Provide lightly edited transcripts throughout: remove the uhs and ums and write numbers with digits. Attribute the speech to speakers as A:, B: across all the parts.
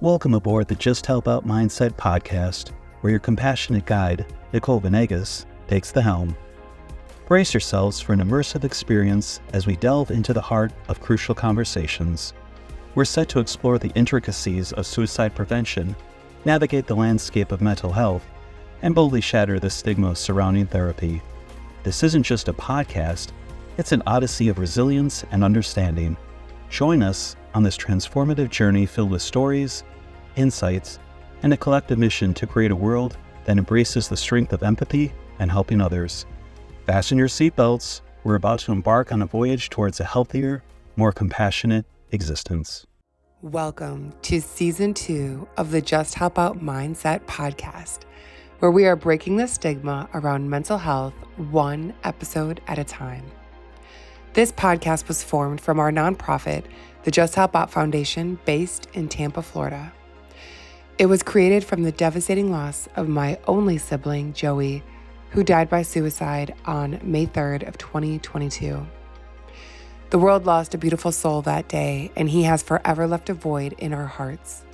A: Welcome aboard the Just Help Out Mindset podcast, where your compassionate guide, Nicole Venegas, takes the helm. Brace yourselves for an immersive experience as we delve into the heart of crucial conversations. We're set to explore the intricacies of suicide prevention, navigate the landscape of mental health, and boldly shatter the stigma surrounding therapy. This isn't just a podcast, it's an odyssey of resilience and understanding. Join us on this transformative journey filled with stories, insights, and a collective mission to create a world that embraces the strength of empathy and helping others. Fasten your seatbelts. We're about to embark on a voyage towards a healthier, more compassionate existence.
B: Welcome to Season 2 of the Just Help Out Mindset podcast, where we are breaking the stigma around mental health one episode at a time. This podcast was formed from our nonprofit, the Just Help Out Foundation, based in Tampa, Florida. It was created from the devastating loss of my only sibling, Joey, who died by suicide on May 3rd of 2022. The world lost a beautiful soul that day, and he has forever left a void in our hearts.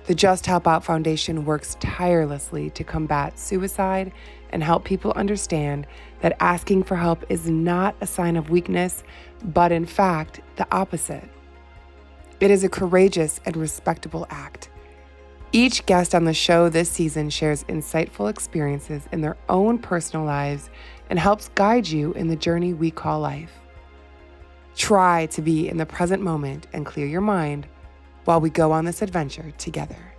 B: The Just Help Out Foundation works tirelessly to combat suicide and help people understand that asking for help is not a sign of weakness, but in fact, the opposite. It is a courageous and respectable act. Each guest on the show this season shares insightful experiences in their own personal lives and helps guide you in the journey we call life. Try to be in the present moment and clear your mind while we go on this adventure together.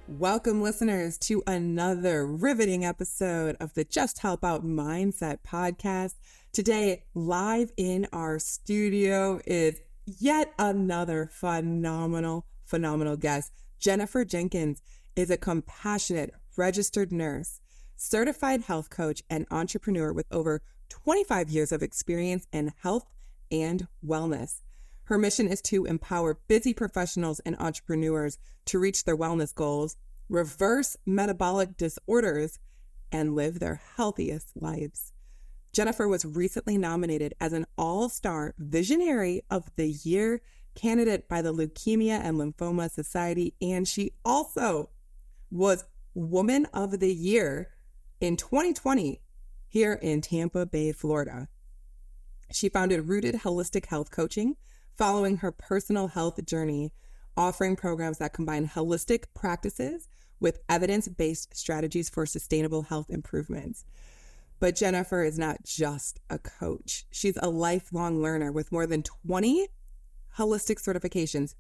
C: Welcome, listeners, to another riveting episode of the Just Help Out Mindset podcast. Today, live in our studio is yet another phenomenal guest. Jennifer Jenkins is a compassionate registered nurse, certified health coach, and entrepreneur with over 25 years of experience in health and wellness. Her mission is to empower busy professionals and entrepreneurs to reach their wellness goals, reverse metabolic disorders, and live their healthiest lives. Jennifer was recently nominated as an All-Star Visionary of the Year candidate by the Leukemia and Lymphoma Society, and she also was Woman of the Year in 2020 here in Tampa Bay, Florida. She founded Rooted Holistic Health Coaching, following her personal health journey, offering programs that combine holistic practices with evidence-based strategies for sustainable health improvements. But Jennifer is not just a coach. She's a lifelong learner with more than 20 holistic certifications,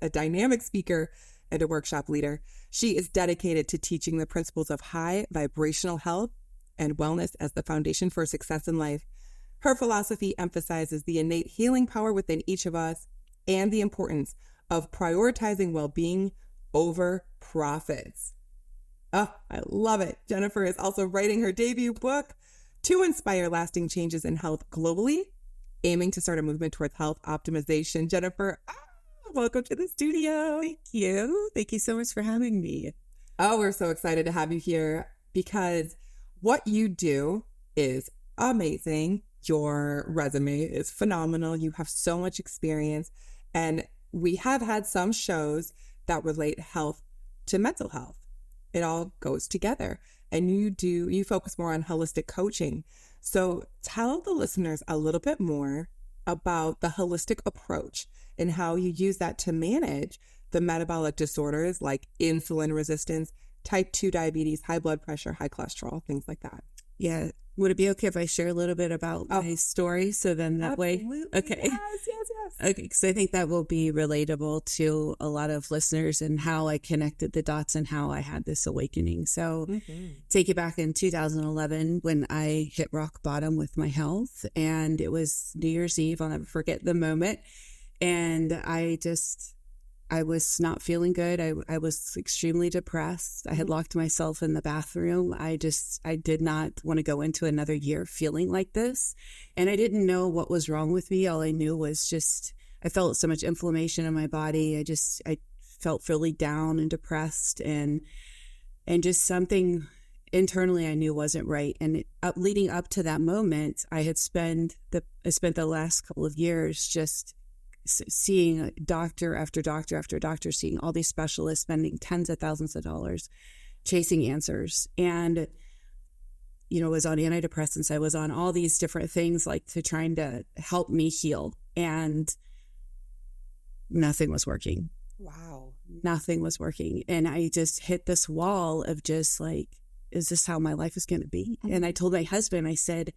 C: a dynamic speaker, and a workshop leader. She is dedicated to teaching the principles of high vibrational health and wellness as the foundation for success in life. Her philosophy emphasizes the innate healing power within each of us and the importance of prioritizing well-being over profits. Oh, I love it. Jennifer is also writing her debut book to inspire lasting changes in health globally, aiming to start a movement towards health optimization. Jennifer, welcome to the studio.
D: Thank you. Thank you so much for having me.
C: Oh, we're so excited to have you here because what you do is amazing. Your resume is phenomenal. You have so much experience, and we have had some shows that relate health to mental health. It all goes together, and you focus more on holistic coaching. So tell the listeners a little bit more about the holistic approach and how you use that to manage the metabolic disorders like insulin resistance, type 2 diabetes, high blood pressure, high cholesterol, things like that.
D: Yeah. Would it be okay if I share a little bit about my story? So then that
C: Absolutely.
D: way, okay.
C: Yes.
D: Okay, because I think that will be relatable to a lot of listeners and how I connected the dots and how I had this awakening. So take you back in 2011 when I hit rock bottom with my health, and it was New Year's Eve. I'll never forget the moment. And I was not feeling good. I was extremely depressed. I had locked myself in the bathroom. I did not want to go into another year feeling like this. And I didn't know what was wrong with me. All I knew was I felt so much inflammation in my body. I felt really down and depressed and just something internally I knew wasn't right. And leading up to that moment, I spent the last couple of years just seeing doctor after doctor after doctor, seeing all these specialists, spending tens of thousands of dollars, chasing answers. And, I was on antidepressants. I was on all these different things like to trying to help me heal. And nothing was working.
C: Wow.
D: Nothing was working. And I just hit this wall of just like, is this how my life is going to be? And I told my husband, I said,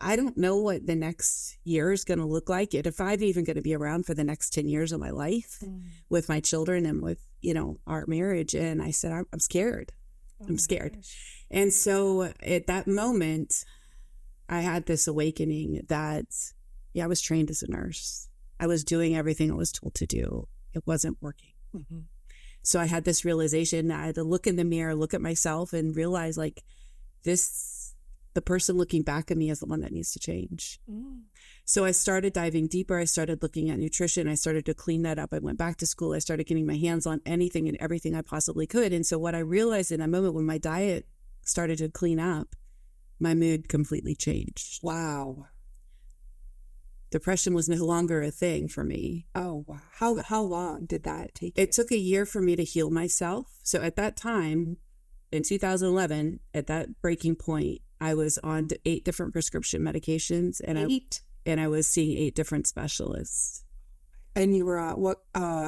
D: I don't know what the next year is going to look like. If I'm even going to be around for the next 10 years of my life with my children and with, our marriage. And I said, I'm scared. I'm scared. Gosh. And so at that moment, I had this awakening that, I was trained as a nurse. I was doing everything I was told to do. It wasn't working. Mm-hmm. So I had this realization that I had to look in the mirror, look at myself and realize like the person looking back at me is the one that needs to change. So I started diving deeper. I started looking at nutrition. I started to clean that up. I went back to school. I started getting my hands on anything and everything I possibly could. And so what I realized in that moment when my diet started to clean up, my mood completely changed.
C: Wow.
D: Depression was no longer a thing for me.
C: Oh, wow. How long did that take?
D: It took a year for me to heal myself. So at that time, in 2011, at that breaking point, I was on 8 different prescription medications, and I was seeing 8 different specialists.
C: And you were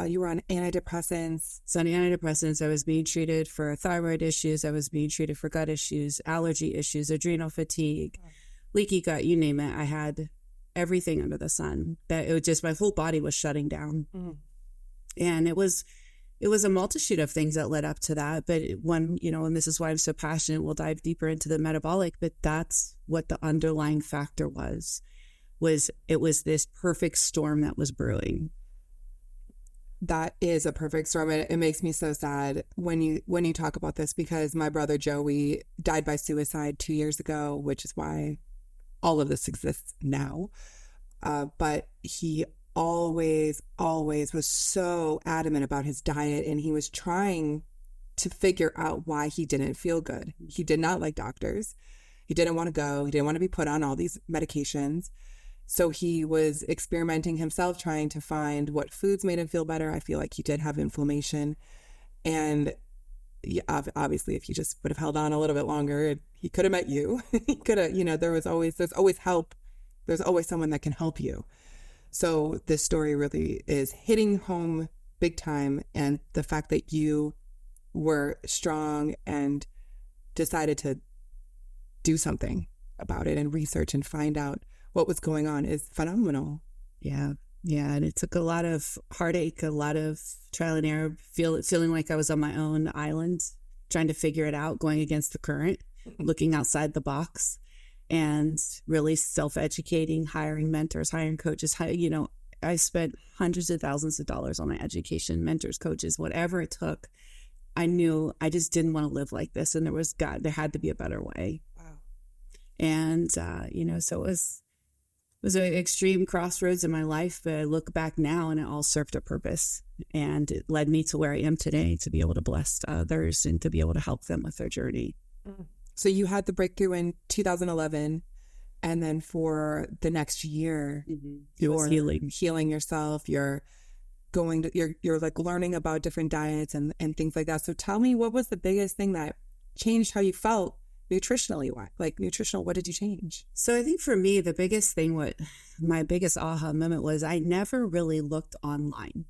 C: you were on antidepressants.
D: So on antidepressants, I was being treated for thyroid issues. I was being treated for gut issues, allergy issues, adrenal fatigue, leaky gut, you name it. I had everything under the sun. That it was just, my whole body was shutting down. And it was a multitude of things that led up to that. But when, and this is why I'm so passionate, we'll dive deeper into the metabolic, but that's what the underlying factor was it was this perfect storm that was brewing.
C: That is a perfect storm. It makes me so sad when you talk about this, because my brother Joey died by suicide 2 years ago, which is why all of this exists now. But he always was so adamant about his diet, and he was trying to figure out why he didn't feel good. He did not like doctors. He didn't want to go. He didn't want to be put on all these medications. So he was experimenting himself, trying to find what foods made him feel better. I feel like he did have inflammation. And obviously, if he just would have held on a little bit longer, he could have met you. He could have, there's always help. There's always someone that can help you. So this story really is hitting home big time. And the fact that you were strong and decided to do something about it and research and find out what was going on is phenomenal.
D: Yeah. And it took a lot of heartache, a lot of trial and error, feeling like I was on my own island, trying to figure it out, going against the current, looking outside the box, and really self-educating, hiring mentors, hiring coaches. I spent hundreds of thousands of dollars on my education, mentors, coaches, whatever it took. I knew I just didn't want to live like this. And there had to be a better way.
C: Wow.
D: And, so it was an extreme crossroads in my life, but I look back now and it all served a purpose, and it led me to where I am today, to be able to bless others and to be able to help them with their journey.
C: So you had the breakthrough in 2011, and then for the next year, you're healing yourself. You're you're like learning about different diets and things like that. So tell me, what was the biggest thing that changed how you felt nutritionally? What did you change?
D: So I think for me, the biggest thing, my biggest aha moment was I never really looked online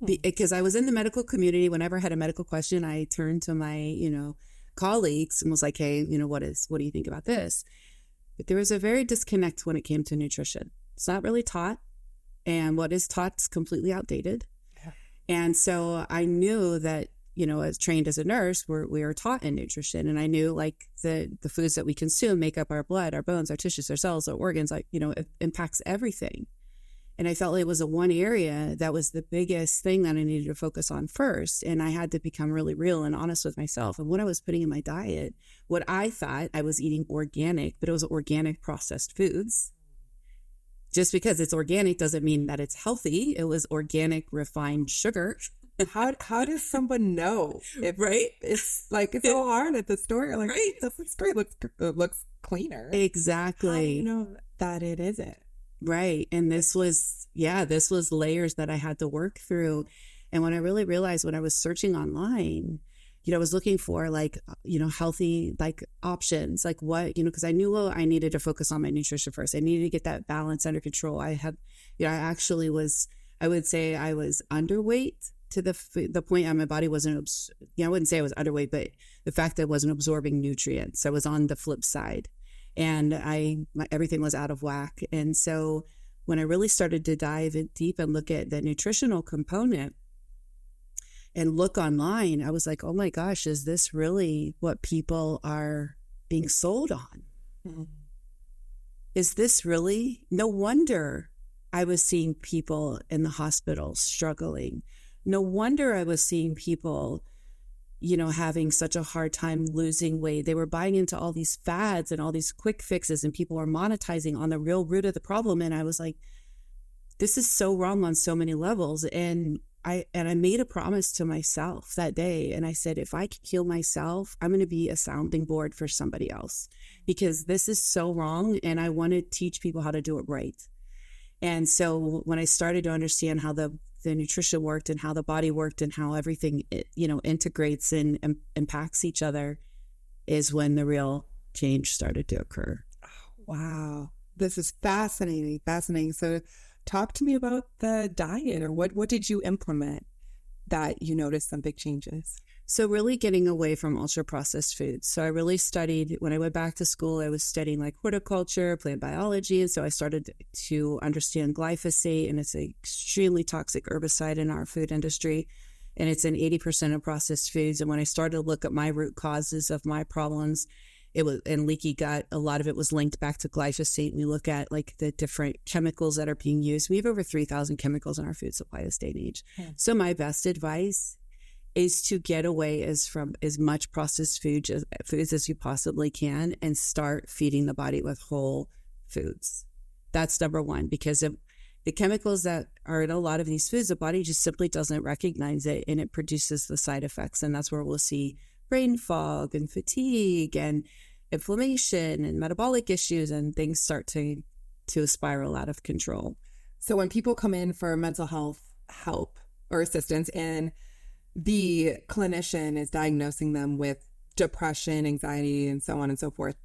D: because I was in the medical community. Whenever I had a medical question, I turned to my, colleagues and was like, hey, what do you think about this? But there was a very disconnect when it came to nutrition. It's not really taught, and what is taught is completely outdated. Yeah. And so I knew that, as trained as a nurse, we were taught in nutrition. And I knew like the foods that we consume make up our blood, our bones, our tissues, our cells, our organs, it impacts everything. And I felt like it was one area that was the biggest thing that I needed to focus on first. And I had to become really real and honest with myself. And what I was putting in my diet, what I thought I was eating organic, but it was organic processed foods. Just because it's organic doesn't mean that it's healthy. It was organic refined sugar.
C: How does someone know? If
D: Right?
C: it's like, it's so hard at the store. Like,
D: Right.
C: this looks great. Looks cleaner.
D: Exactly.
C: How do you know that it isn't?
D: Right. And this was layers that I had to work through. And when I really realized, when I was searching online, I was looking for like, healthy, like options, like what, because I knew I needed to focus on my nutrition first. I needed to get that balance under control. I would say I was underweight to the point my body wasn't, I wouldn't say I was underweight, but the fact that I wasn't absorbing nutrients. I was on the flip side. And everything was out of whack. And so when I really started to dive in deep and look at the nutritional component and look online, I was like, oh my gosh, is this really what people are being sold on? Mm-hmm. Is this really? No wonder I was seeing people in the hospital struggling. No wonder I was seeing people having such a hard time losing weight. They were buying into all these fads and all these quick fixes, and people were monetizing on the real root of the problem. And I was like, this is so wrong on so many levels. And I made a promise to myself that day. And I said, if I can heal myself, I'm going to be a sounding board for somebody else, because this is so wrong. And I want to teach people how to do it right. And so when I started to understand how the nutrition worked and how the body worked and how everything, integrates and impacts each other, is when the real change started to occur.
C: Wow. This is fascinating. So talk to me about the diet, or what did you implement that you noticed some big changes?
D: So really getting away from ultra processed foods. So I really studied, when I went back to school, I was studying like horticulture, plant biology. And so I started to understand glyphosate, and it's an extremely toxic herbicide in our food industry. And it's in 80% of processed foods. And when I started to look at my root causes of my problems, it was in leaky gut. A lot of it was linked back to glyphosate. We look at like the different chemicals that are being used. We have over 3,000 chemicals in our food supply this day and age. So my best advice is to get away from as much processed foods as you possibly can, and start feeding the body with whole foods. That's number one, because of the chemicals that are in a lot of these foods, the body just simply doesn't recognize it, and it produces the side effects. And that's where we'll see brain fog and fatigue and inflammation and metabolic issues, and things start to spiral out of control.
C: So when people come in for mental health help or assistance, and the clinician is diagnosing them with depression, anxiety, and so on and so forth,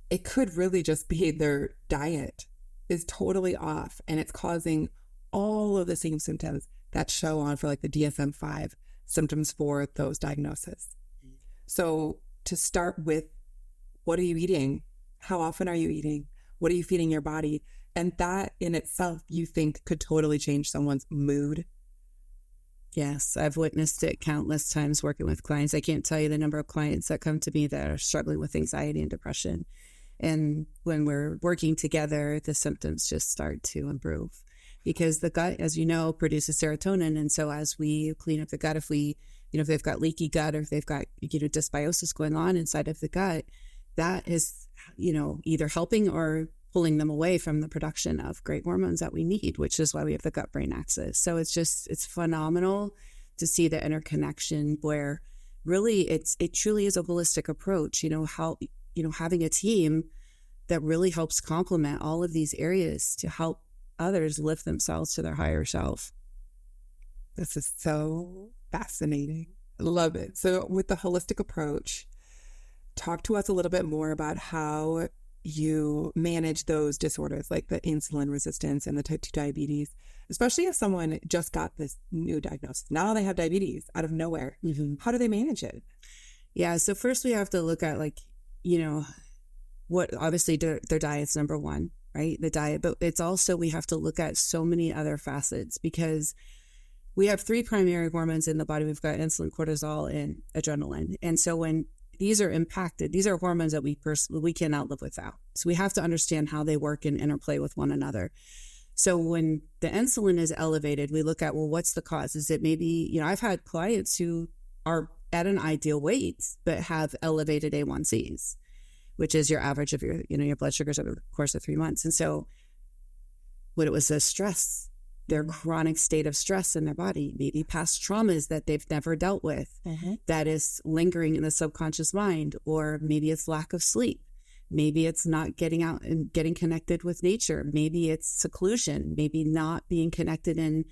C: it could really just be their diet is totally off, and it's causing all of the same symptoms that show on for like the DSM-5 symptoms for those diagnoses. So to start with, what are you eating? How often are you eating? What are you feeding your body? And that in itself, you think, could totally change someone's mood.
D: Yes, I've witnessed it countless times working with clients. I can't tell you the number of clients that come to me that are struggling with anxiety and depression. And when we're working together, the symptoms just start to improve, because the gut, as you know, produces serotonin. And so as we clean up the gut, if they've got leaky gut, or if they've got, dysbiosis going on inside of the gut, that is, either helping or pulling them away from the production of great hormones that we need, which is why we have the gut-brain axis. So it's phenomenal to see the interconnection, where really it truly is a holistic approach, having a team that really helps complement all of these areas to help others lift themselves to their higher self.
C: This is so fascinating. I love it. So with the holistic approach, talk to us a little bit more about how you manage those disorders like the insulin resistance and the type 2 diabetes, especially if someone just got this new diagnosis. Now they have diabetes out of nowhere. Mm-hmm. How do they manage it?
D: Yeah. So first we have to look at what obviously their diet's number one, right? The diet, but it's also, we have to look at so many other facets, because we have 3 primary hormones in the body. We've got insulin, cortisol, and adrenaline. And so when these are impacted, these are hormones that we cannot live without. So we have to understand how they work and interplay with one another. So when the insulin is elevated, we look at, well, what's the cause? Is it maybe, I've had clients who are at an ideal weight, but have elevated A1Cs, which is your average of your blood sugars over the course of 3 months. And so when it was a stress, their chronic state of stress in their body, maybe past traumas that they've never dealt with that is lingering in the subconscious mind, or maybe it's lack of sleep. Maybe it's not getting out and getting connected with nature. Maybe it's seclusion, maybe not being connected in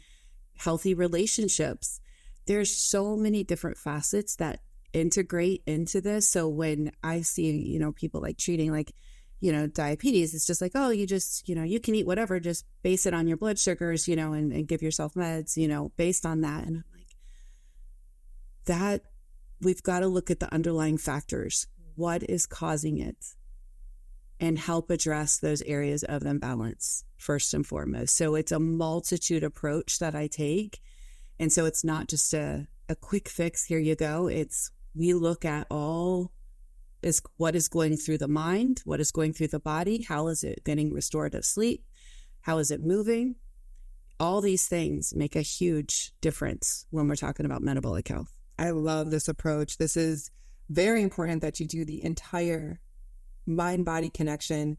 D: healthy relationships. There's so many different facets that integrate into this. So when I see, people like treating like, diabetes, it's just like, oh, you just, you can eat whatever, just base it on your blood sugars, and give yourself meds, based on that. And I'm like, that we've got to look at the underlying factors. What is causing it? And help address those areas of imbalance first and foremost. So it's a multitude approach that I take. And so it's not just a quick fix, here you go. We look at what is going through the mind, what is going through the body, how is it getting restorative sleep, how is it moving? All these things make a huge difference when we're talking about metabolic health.
C: I love this approach. This is very important that you do the entire mind-body connection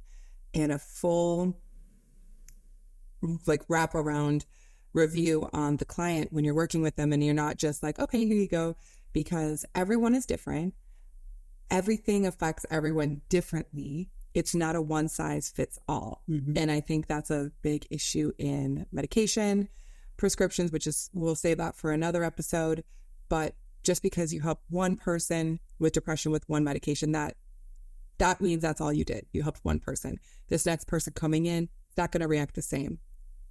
C: and a full wrap-around review on the client when you're working with them, and you're not just like, okay, here you go, because everyone is different. Everything affects everyone differently. It's not a one size fits all. And I think that's a big issue in medication prescriptions, we'll save that for another episode. But just because you help one person with depression with one medication, that means that's all you did. You helped one person. This next person coming in, not going to react the same.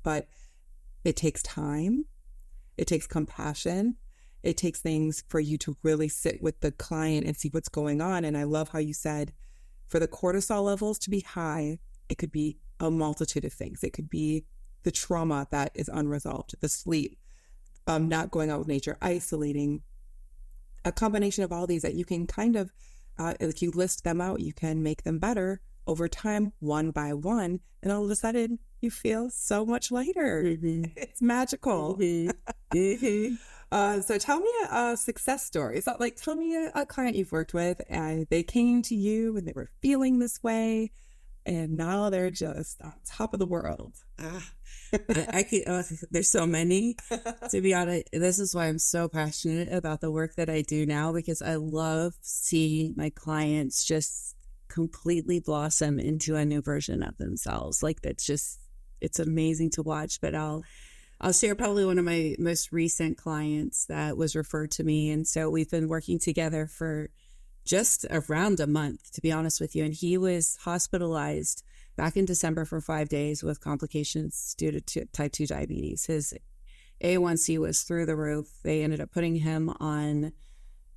C: But it takes time. It takes compassion. It takes things for you to really sit with the client and see what's going on. And I love how you said, for the cortisol levels to be high, it could be a multitude of things. It could be the trauma that is unresolved, the sleep, not going out with nature, isolating, a combination of all these that you can kind of, if you list them out, you can make them better over time, one by one. And all of a sudden, you feel so much lighter. It's magical. So tell me a success story. So tell me a client you've worked with and they came to you and they were feeling this way and now they're just on top of the world.
D: There's so many, to be honest. This is why I'm so passionate about the work that I do now, because I love seeing my clients just completely blossom into a new version of themselves. It's amazing to watch. But I'll share probably one of my most recent clients that was referred to me. And so we've been working together for just around a month, to be honest with you. And he was hospitalized back in December for 5 days with complications due to type 2 diabetes. His A1C was through the roof. They ended up putting him on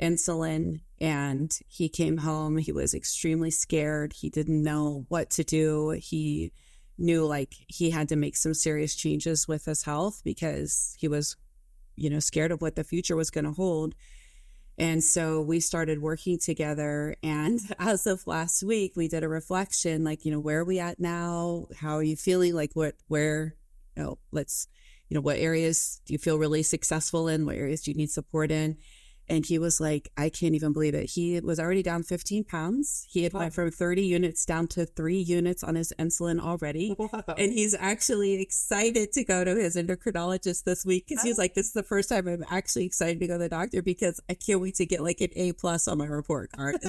D: insulin and he came home. He was extremely scared. He didn't know what to do. He knew he had to make some serious changes with his health because he was, scared of what the future was going to hold. And so we started working together. And as of last week, we did a reflection, where are we at now? How are you feeling? What areas do you feel really successful in? What areas do you need support in? And he was like, I can't even believe it. He was already down 15 pounds. He had went from 30 units down to 3 units on his insulin already. Wow. And he's actually excited to go to his endocrinologist this week because he's like, this is the first time I'm actually excited to go to the doctor because I can't wait to get an A+ on my report card.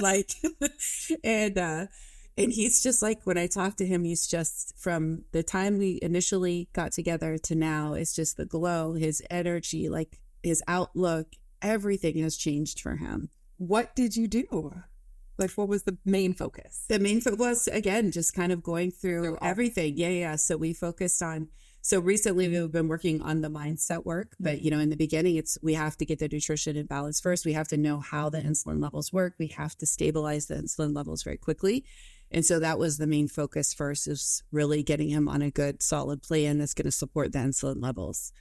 D: And he's just when I talk to him, he's just, from the time we initially got together to now, it's just the glow, his energy, his outlook. Everything has changed for him.
C: What did you do? What was the main focus?
D: The main focus was, again, just kind of going through everything. Yeah. So we focused on, recently we've been working on the mindset work, but in the beginning, we have to get the nutrition in balance first. We have to know how the insulin levels work. We have to stabilize the insulin levels very quickly. And so that was the main focus first, is really getting him on a good, solid plan that's going to support the insulin levels.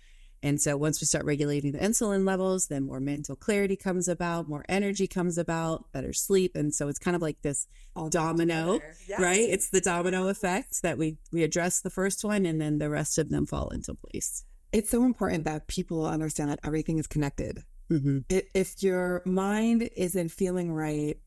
D: And so once we start regulating the insulin levels, then more mental clarity comes about, more energy comes about, better sleep. And so it's kind of like this domino, right? It's the domino effect that we address the first one and then the rest of them fall into place.
C: It's so important that people understand that everything is connected. If your mind isn't feeling right,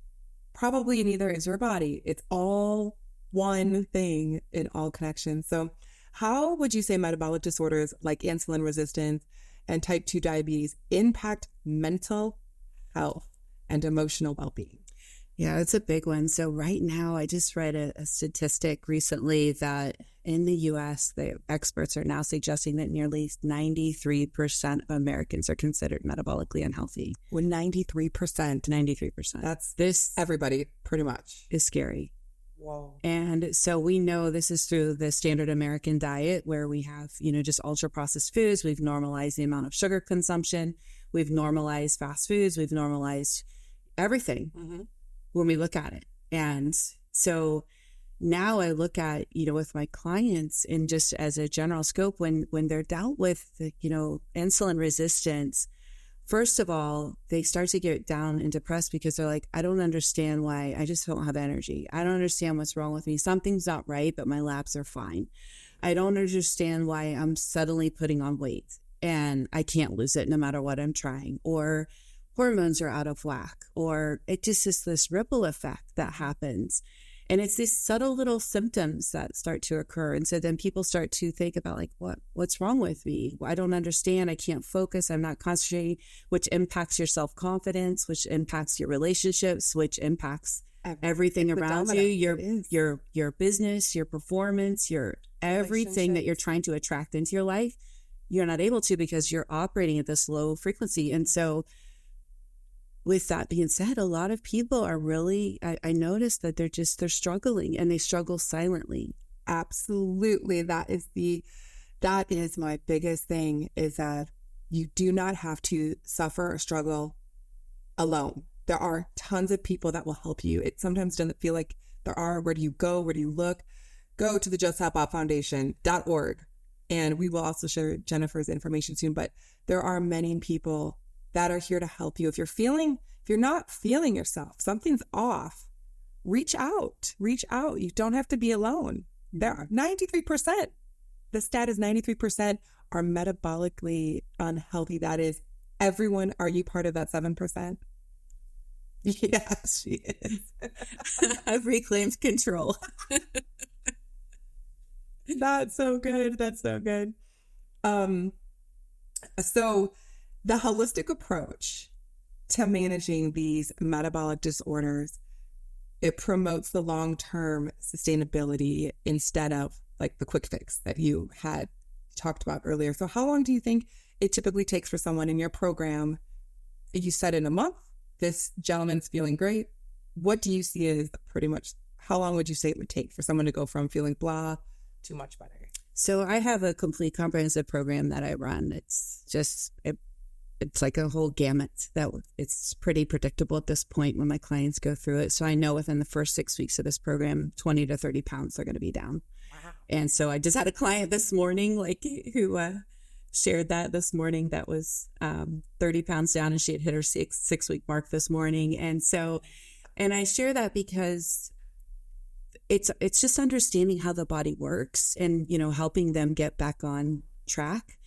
C: probably neither is your body. It's all one thing in all connections. So How would you say metabolic disorders like insulin resistance and type 2 diabetes impact mental health and emotional well-being?
D: Yeah, it's a big one. So right now, I just read a statistic recently that in the U.S., the experts are now suggesting that nearly 93% of Americans are considered metabolically unhealthy.
C: Well, 93%.
D: 93%.
C: This everybody, pretty much.
D: Is scary.
C: Whoa.
D: And so we know this is through the standard American diet, where we have, just ultra processed foods. We've normalized the amount of sugar consumption. We've normalized fast foods. We've normalized everything. Mm-hmm. When we look at it. And so now I look at, with my clients and just as a general scope, when they're dealt with, insulin resistance, first of all, they start to get down and depressed because they're like, I don't understand why I just don't have energy. I don't understand what's wrong with me. Something's not right, but my labs are fine. I don't understand why I'm suddenly putting on weight and I can't lose it no matter what I'm trying, or hormones are out of whack, or it just is this ripple effect that happens. And it's these subtle little symptoms that start to occur. And so then people start to think about like, what's wrong with me? I don't understand. I can't focus. I'm not concentrating, which impacts your self-confidence, which impacts your relationships, which impacts everything around you, your business, your performance, your everything that you're trying to attract into your life. You're not able to because you're operating at this low frequency. And so with that being said, a lot of people are really, I noticed that they're struggling, and they struggle silently.
C: Absolutely. That is my biggest thing, is that you do not have to suffer or struggle alone. There are tons of people that will help you. It sometimes doesn't feel like there are. Where do you go? Where do you look? Go to the justhelpoutfoundation.org. And we will also share Jennifer's information soon, but there are many people that are here to help you. If you're not feeling yourself, something's off, reach out. You don't have to be alone. There are 93%. The stat is 93% are metabolically unhealthy. That is everyone. Are you part of that 7%? Yes, she is.
D: I've reclaimed control.
C: That's so good. So the holistic approach to managing these metabolic disorders, it promotes the long-term sustainability instead of like the quick fix that you had talked about earlier. So how long do you think it typically takes for someone in your program? You said in a month, this gentleman's feeling great. What do you see as pretty much, how long would you say it would take for someone to go from feeling blah to much better?
D: So I have a complete comprehensive program that I run. It's just, it's like a whole gamut that it's pretty predictable at this point when my clients go through it. So I know within the first 6 weeks of this program, 20 to 30 pounds are going to be down. Wow. And so I just had a client this morning, who shared that this morning, that was 30 pounds down, and she had hit her six week mark this morning. And so, and I share that because it's just understanding how the body works and, helping them get back on track.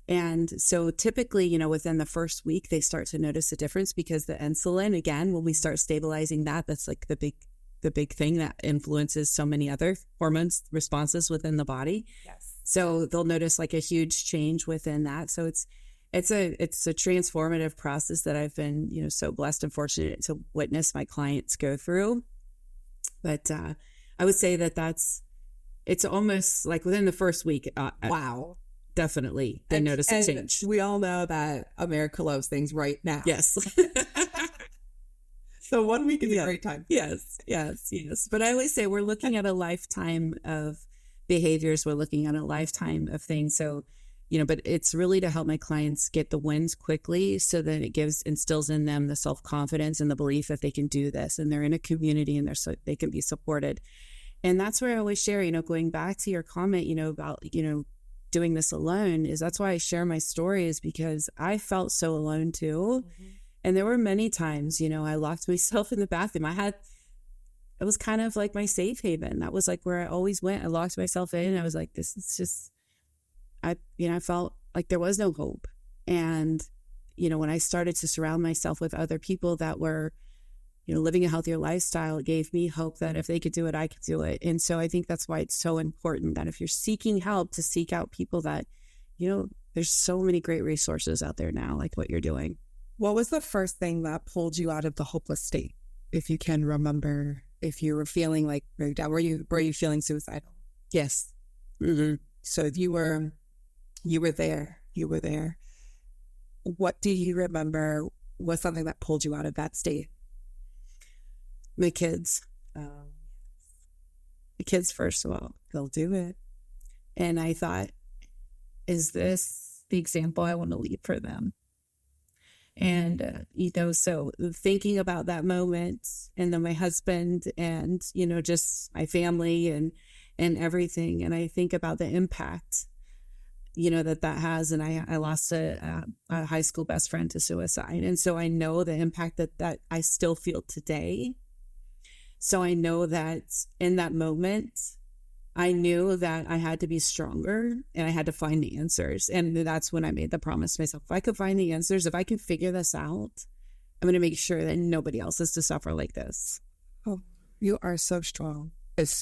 D: And so typically, within the first week, they start to notice a difference because the insulin, again, when we start stabilizing that's like the big thing that influences so many other hormones responses within the body.
C: Yes.
D: So they'll notice like a huge change within that. So it's a transformative process that I've been, so blessed and fortunate to witness my clients go through. But I would say it's almost like within the first week.
C: Wow.
D: Definitely. They notice a change.
C: We all know that America loves things right now.
D: Yes.
C: So 1 week is a great time.
D: Yes. But I always say we're looking at a lifetime of behaviors. We're looking at a lifetime of things. So, but it's really to help my clients get the wins quickly so that it instills in them the self-confidence and the belief that they can do this, and they're in a community and they can be supported. And that's where I always share, going back to your comment, about, doing this alone, is that's why I share my story, is because I felt so alone too. Mm-hmm. And there were many times, I locked myself in the bathroom. It was kind of like my safe haven. That was like where I always went. I locked myself in and I was like, this is just, I felt like there was no hope. And, when I started to surround myself with other people that were, living a healthier lifestyle. It gave me hope that if they could do it, I could do it. And so I think that's why it's so important that if you're seeking help, to seek out people that, there's so many great resources out there now, like what you're doing.
C: What was the first thing that pulled you out of the hopeless state? If you can remember, if you were feeling like very down, were you feeling suicidal?
D: Yes.
C: Mm-hmm. So you were there. What do you remember was something that pulled you out of that state?
D: My kids. The kids, first of all.
C: They'll do it.
D: And I thought, is this the example I want to leave for them? And, so thinking about that moment, and then my husband and, just my family and everything. And I think about the impact, that has. And I lost a high school best friend to suicide. And so I know the impact that I still feel today. So I know that in that moment, I knew that I had to be stronger and I had to find the answers. And that's when I made the promise to myself, if I could find the answers, if I can figure this out, I'm going to make sure that nobody else has to suffer like this.
C: Oh, you are so strong.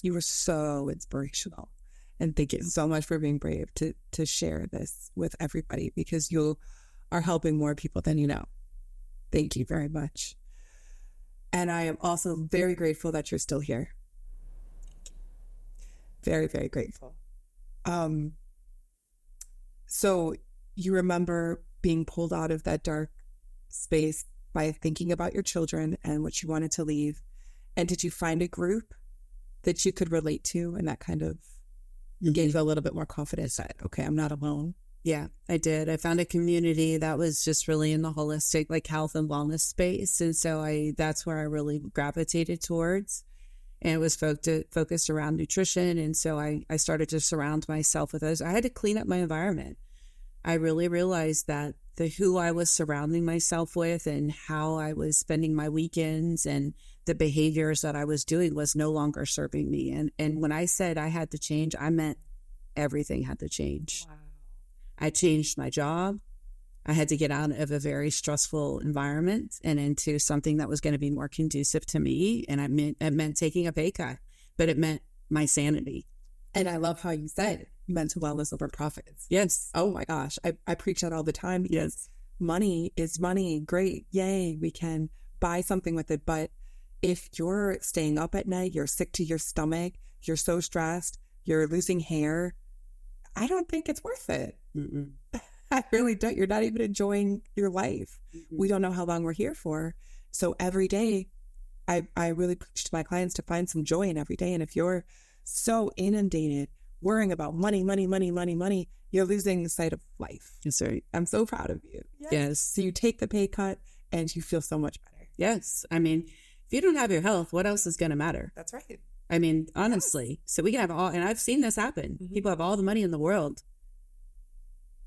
C: You were so inspirational. And thank you so much for being brave to share this with everybody, because you are helping more people than you know. Thank you very much. And I am also very grateful that you're still here. Very, very grateful. So you remember being pulled out of that dark space by thinking about your children and what you wanted to leave. And did you find a group that you could relate to, and that kind of gave you a little bit more confidence that, okay, I'm not alone?
D: Yeah, I did. I found a community that was just really in the holistic, like health and wellness space. And so that's where I really gravitated towards. And it was focused around nutrition. And so I started to surround myself with those. I had to clean up my environment. I really realized that who I was surrounding myself with and how I was spending my weekends and the behaviors that I was doing was no longer serving me. And when I said I had to change, I meant everything had to change. Wow. I changed my job. I had to get out of a very stressful environment and into something that was going to be more conducive to me. And it meant taking a pay cut, but it meant my sanity.
C: And I love how you said mental wellness over profits.
D: Yes.
C: Oh my gosh. I preach that all the time, because yes, money is money. Great. Yay. We can buy something with it. But if you're staying up at night, you're sick to your stomach, you're so stressed, you're losing hair, I don't think it's worth it. Mm-mm. I really don't. You're not even enjoying your life. Mm-hmm. We don't know how long we're here for. So every day, I really push to my clients to find some joy in every day. And if you're so inundated, worrying about money, you're losing sight of life.
D: Yes, sir.
C: I'm so proud of you.
D: Yes.
C: So you take the pay cut and you feel so much better.
D: Yes. I mean, if you don't have your health, what else is going to matter?
C: That's right.
D: I mean, honestly. Yes. So we can have and I've seen this happen. Mm-hmm. People have all the money in the world,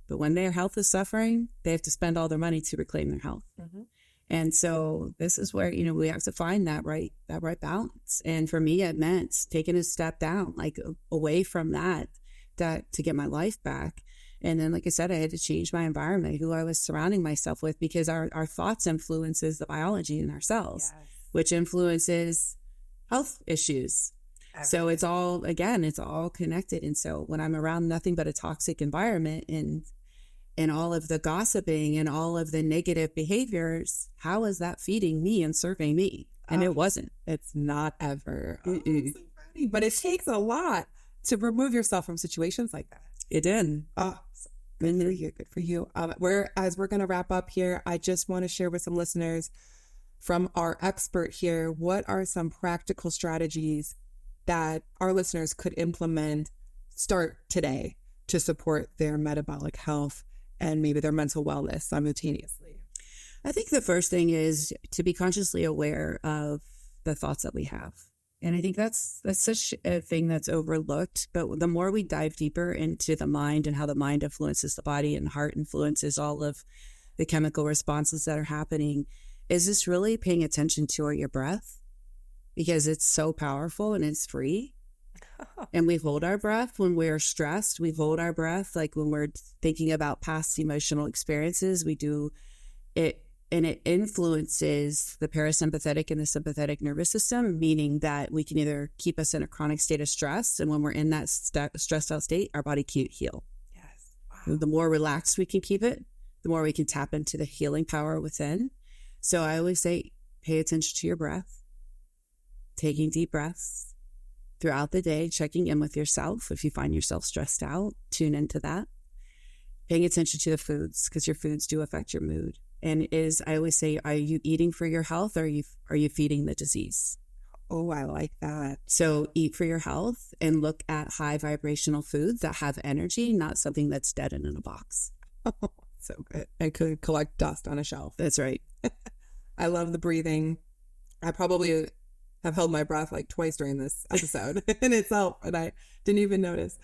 D: but when their health is suffering, they have to spend all their money to reclaim their health. Mm-hmm. And so this is where, we have to find that right balance. And for me, it meant taking a step down, like away from that to get my life back. And then, like I said, I had to change my environment, who I was surrounding myself with, because our thoughts influences the biology in our cells, yes, which influences health issues. Absolutely. So it's all connected. And so when I'm around nothing but a toxic environment and all of the gossiping and all of the negative behaviors, how is that feeding me and serving me? And it wasn't.
C: It's not ever. So but it takes a lot to remove yourself from situations like that.
D: It did.
C: Good for you. As we're going to wrap up here, I just want to share with some listeners from our expert here, what are some practical strategies that our listeners could start today to support their metabolic health and maybe their mental wellness simultaneously?
D: I think the first thing is to be consciously aware of the thoughts that we have. And I think that's such a thing that's overlooked. But the more we dive deeper into the mind and how the mind influences the body and heart influences all of the chemical responses that are happening, is just really paying attention to your breath, because it's so powerful and it's free. And we hold our breath when we're stressed. We hold our breath like when we're thinking about past emotional experiences. We do it and it influences the parasympathetic and the sympathetic nervous system, meaning that we can either keep us in a chronic state of stress, and when we're in that stressed out state, our body can't heal.
C: Yes. Wow.
D: The more relaxed we can keep it, the more we can tap into the healing power within. So I always say, pay attention to your breath, taking deep breaths throughout the day, checking in with yourself. If you find yourself stressed out, tune into that. Paying attention to the foods, because your foods do affect your mood. And I always say, are you eating for your health, or are you feeding the disease?
C: Oh, I like that.
D: So eat for your health and look at high vibrational foods that have energy, not something that's dead and in a box.
C: Oh, so good. I could collect dust on a shelf.
D: That's right.
C: I love the breathing. I probably have held my breath like twice during this episode in itself, and I didn't even notice.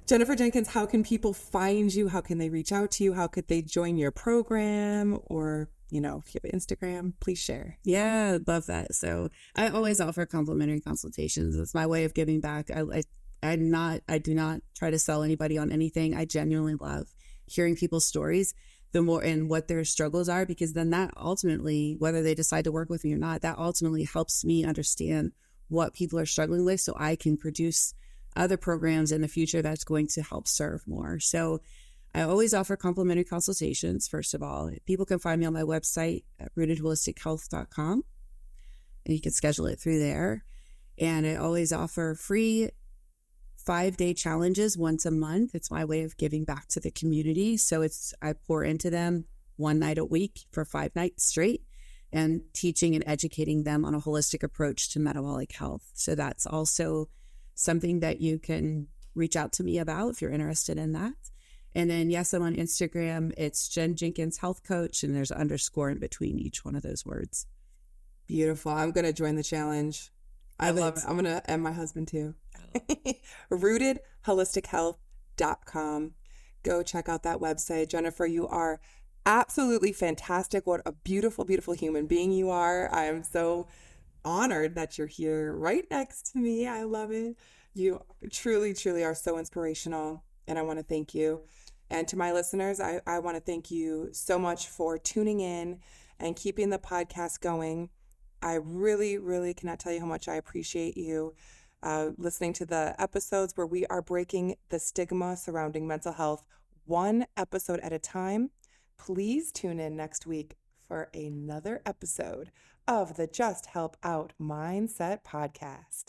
C: Jennifer Jenkins, how can people find you? How can they reach out to you? How could they join your program? Or, if you have Instagram, please share.
D: Yeah, love that. So I always offer complimentary consultations. It's my way of giving back. I do not try to sell anybody on anything. I genuinely love hearing people's stories, the more and what their struggles are, because then that ultimately, whether they decide to work with me or not, that ultimately helps me understand what people are struggling with, so I can produce other programs in the future that's going to help serve more. So I always offer complimentary consultations. First of all, people can find me on my website at rootedholistichealth.com, and you can schedule it through there. And I always offer free 5-day challenges once a month. It's my way of giving back to the community. So I pour into them one night a week for 5 nights straight, and teaching and educating them on a holistic approach to metabolic health. So that's also something that you can reach out to me about if you're interested in that. And then, yes, I'm on Instagram. It's Jen Jenkins Health Coach, and there's an underscore in between each one of those words.
C: Beautiful. I'm going to join the challenge. I love it. I'm going to, and my husband too. rootedholistichealth.com. Go check out that website. Jennifer, you are absolutely fantastic. What a beautiful, beautiful human being you are. I am so honored that you're here right next to me. I love it. You truly, truly are so inspirational, and I want to thank you. And to my listeners, I want to thank you so much for tuning in and keeping the podcast going. I really, really cannot tell you how much I appreciate you listening to the episodes where we are breaking the stigma surrounding mental health one episode at a time. Please tune in next week for another episode of the Just Help Out Mindset Podcast.